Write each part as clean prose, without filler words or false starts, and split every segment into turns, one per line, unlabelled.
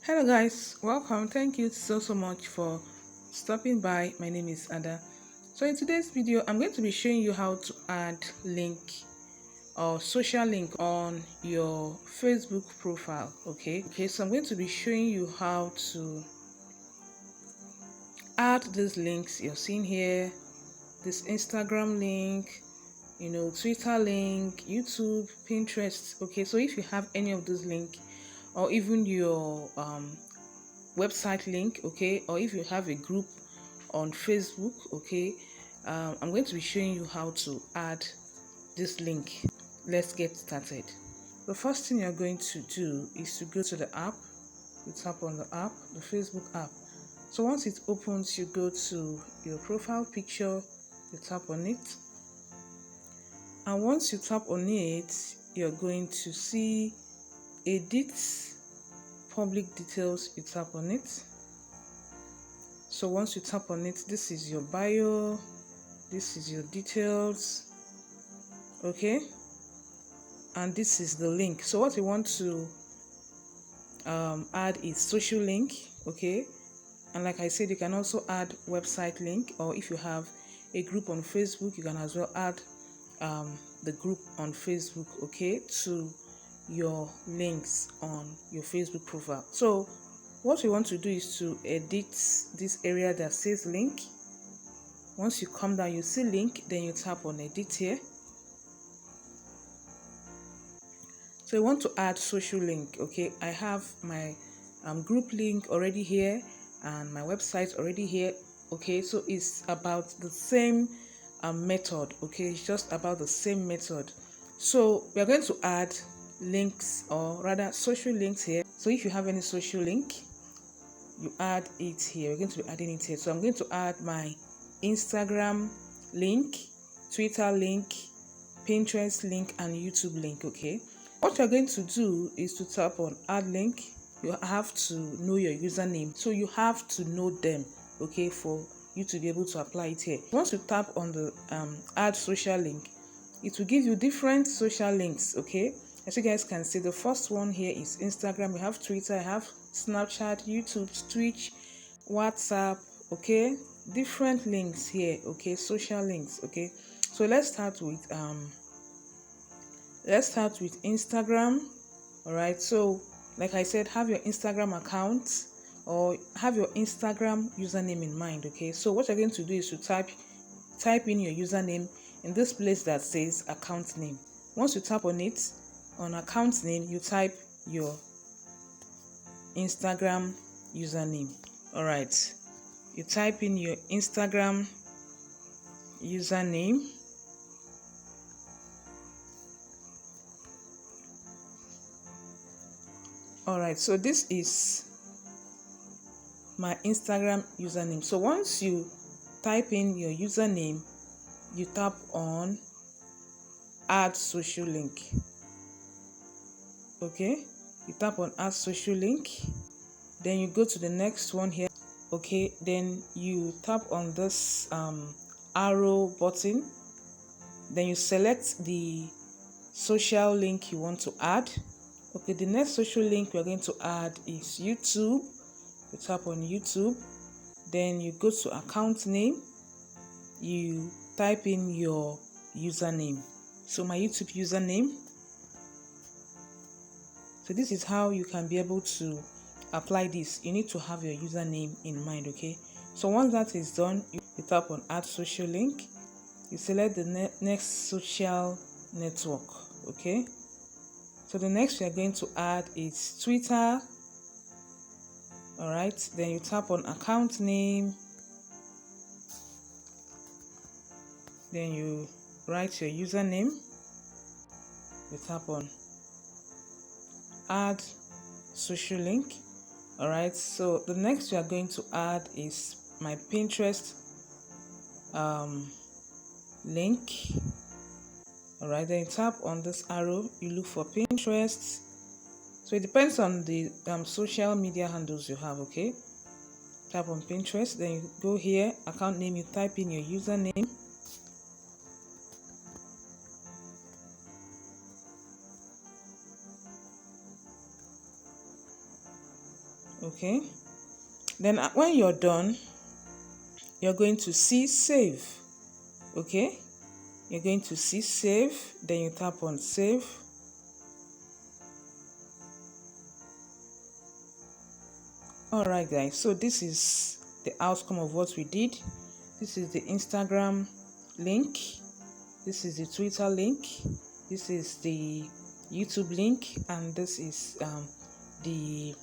Hello guys, welcome. Thank you so much for stopping by. My name is Ada. So in today's video, I'm going to be showing you how to add link or social link on your Facebook profile. Okay, so I'm going to be showing you how to add these links you're seeing here, this Instagram link, Twitter link, YouTube, Pinterest. Okay, so if you have any of those links or even your website link, okay, or if you have a group on Facebook, okay, I'm going to be showing you how to add this link. Let's get started. The first thing you're going to do is to go to the app. You tap on the app, the Facebook app. So once it opens, you go to your profile picture, you tap on it, and once you tap on it, you're going to see edit public details. You tap on it. So once you tap on it, this is your bio, this is your details, okay, and this is the link. So what you want to add is social link, okay, and like I said, you can also add website link, or if you have a group on Facebook, you can as well add the group on Facebook, okay, to your links on your Facebook profile. So what we want to do is to edit this area that says link. Once you come down, you see link, then you tap on edit here. So you want to add social link, okay. I have my group link already here and my website already here, okay. So it's about the same method, okay. It's just about the same method. So we are going to add links, or rather social links here. So if you have any social link, you add it here. We're going to be adding it here. So I'm going to add my Instagram link, Twitter link, Pinterest link, and YouTube link, okay. What you're going to do is to tap on add link. You have to know your username, so you have to know them, okay, for you to be able to apply it here. Once you tap on the add social link, it will give you different social links, okay. As you guys can see, the first one here is Instagram. We have Twitter, I have Snapchat, YouTube, Twitch, WhatsApp, okay, different links here, okay, social links, okay. So let's start with Instagram. All right, so like I said, have your Instagram account or have your Instagram username in mind, okay. So what you're going to do is to type in your username in this place that says account name. Once you tap on it, on account name, you type your Instagram username. All right, you type in your Instagram username. All right, so this is my Instagram username. So once you type in your username, you tap on add social link, okay. You tap on add social link, then you go to the next one here, okay. Then you tap on this arrow button, then you select the social link you want to add, okay. The next social link we're going to add is YouTube. You tap on YouTube, then you go to account name, you type in your username. So my YouTube username. So this is how you can be able to apply this. You need to have your username in mind, okay. So once that is done, you tap on add social link, you select the next social network, okay. So the next we are going to add is Twitter. All right, then you tap on account name, then you write your username, you tap on add social link. All right, so the next we are going to add is my Pinterest link. All right, then you tap on this arrow, you look for Pinterest. So it depends on the social media handles you have, okay. Tap on Pinterest, then you go here, account name, you type in your username. Okay, then when you're done, you're going to see save. Okay, you're going to see save, then you tap on save. All right guys, so this is the outcome of what we did. This is the Instagram link, this is the Twitter link, this is the YouTube link, and this is the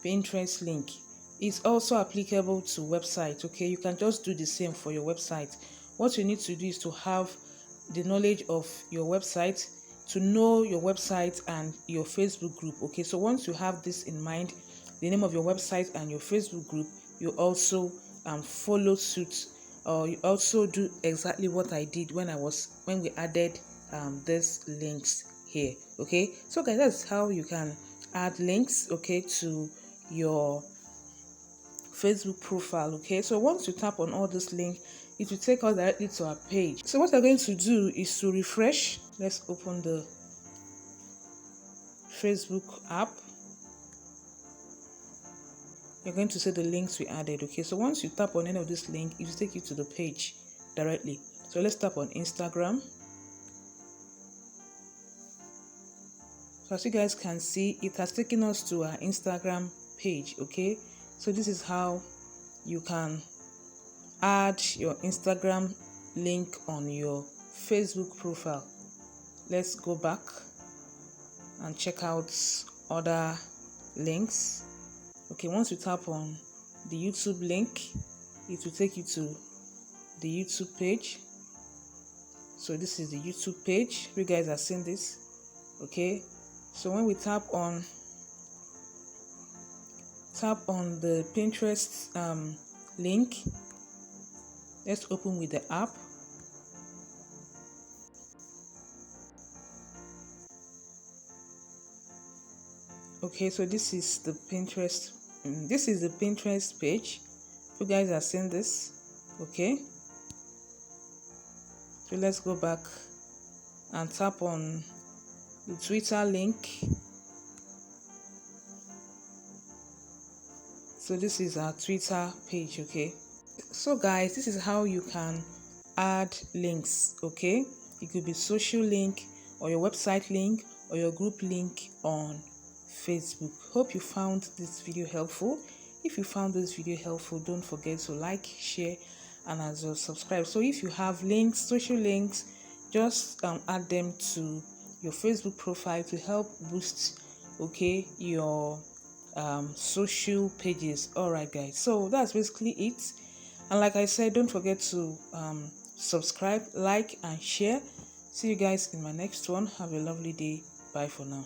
Pinterest link. It's also applicable to website. Okay, you can just do the same for your website. What you need to do is to have the knowledge of your website, to know your website and your Facebook group. Okay, so once you have this in mind, the name of your website and your Facebook group, you also follow suit, or you also do exactly what I did when we added these links here. Okay, so guys, that's how you can add links, okay, to your Facebook profile. Okay, so once you tap on all this link, it will take us directly to our page. So what we're going to do is to refresh. Let's open the Facebook app. You're going to see the links we added. Okay, so once you tap on any of this link, it will take you to the page directly. So let's tap on Instagram. So as you guys can see, it has taken us to our Instagram page. Okay, so this is how you can add your Instagram link on your Facebook profile. Let's go back and check out other links. Okay, once you tap on the YouTube link, it will take you to the YouTube page. So this is the YouTube page. You guys are seeing this. Okay, so when we tap on the Pinterest link, let's open with the app. Okay, so this is the Pinterest page. You guys are seeing this. Okay, so let's go back and tap on the Twitter link. So this is our Twitter page. Okay, so guys, this is how you can add links. Okay, it could be social link, or your website link, or your group link on Facebook. Hope you found this video helpful. If you found this video helpful, don't forget to like, share, and as well subscribe. So if you have links, social links, just add them to your Facebook profile to help boost, okay, your social pages. All right guys, so that's basically it. And like I said, don't forget to subscribe, like, and share. See you guys in my next one. Have a lovely day. Bye for now.